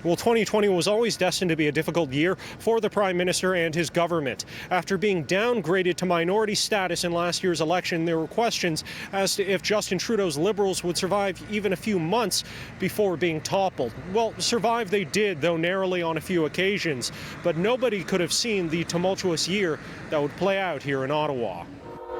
Well, 2020 was always destined to be a difficult year for the Prime Minister and his government. After being downgraded to minority status in last year's election, there were questions as to if Justin Trudeau's Liberals would survive even a few months before being toppled. Well, survive they did, though narrowly on a few occasions. But nobody could have seen the tumultuous year that would play out here in Ottawa.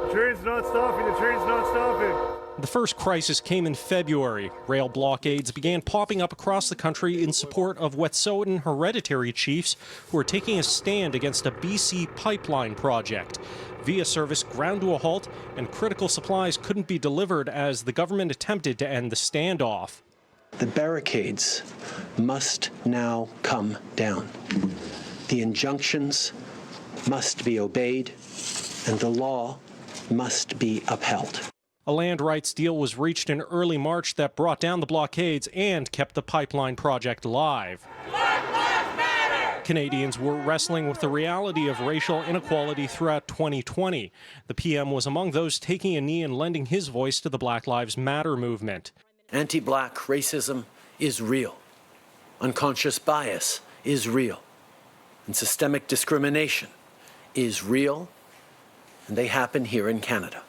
The train's not stopping, the train's not stopping. The first crisis came in February. Rail blockades began popping up across the country in support of Wet'suwet'en hereditary chiefs who are taking a stand against a BC pipeline project. Via service ground to a halt, and critical supplies couldn't be delivered as the government attempted to end the standoff. The barricades must now come down. The injunctions must be obeyed, and the law must be upheld. A land rights deal was reached in early March that brought down the blockades and kept the pipeline project alive. Black Lives Matter! Canadians were wrestling with the reality of racial inequality throughout 2020. The PM was among those taking a knee and lending his voice to the Black Lives Matter movement. Anti-black racism is real. Unconscious bias is real. And systemic discrimination is real, and they happen here in Canada.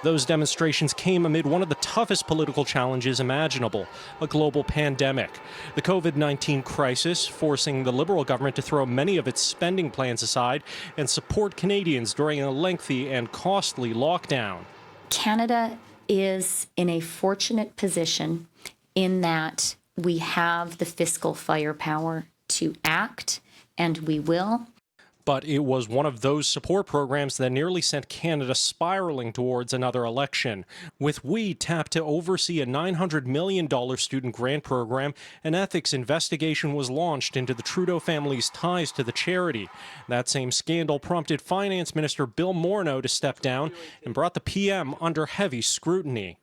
Those demonstrations came amid one of the toughest political challenges imaginable, a global pandemic. The COVID-19 crisis forcing the Liberal government to throw many of its spending plans aside and support Canadians during a lengthy and costly lockdown. Canada is in a fortunate position in that we have the fiscal firepower to act, and we will. But it was one of those support programs that nearly sent Canada spiraling towards another election. With We tapped to oversee a $900 million student grant program, an ethics investigation was launched into the Trudeau family's ties to the charity. That same scandal prompted Finance Minister Bill Morneau to step down and brought the PM under heavy scrutiny.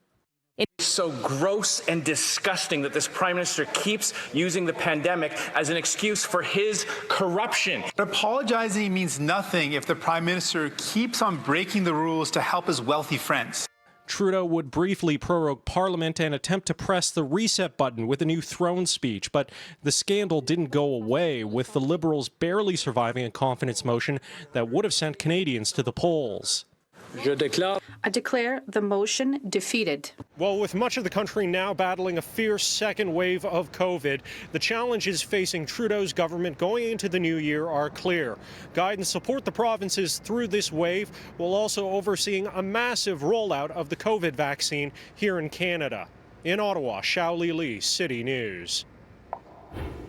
It's so gross and disgusting that this Prime Minister keeps using the pandemic as an excuse for his corruption. Apologizing means nothing if the Prime Minister keeps on breaking the rules to help his wealthy friends. Trudeau would briefly prorogue Parliament and attempt to press the reset button with a new throne speech, but the scandal didn't go away, with the Liberals barely surviving a confidence motion that would have sent Canadians to the polls. I declare the motion defeated. Well, with much of the country now battling a fierce second wave of COVID, the challenges facing Trudeau's government going into the new year are clear. Guide and support the provinces through this wave, while also overseeing a massive rollout of the COVID vaccine here in Canada. In Ottawa, Xiaoli Li, City News.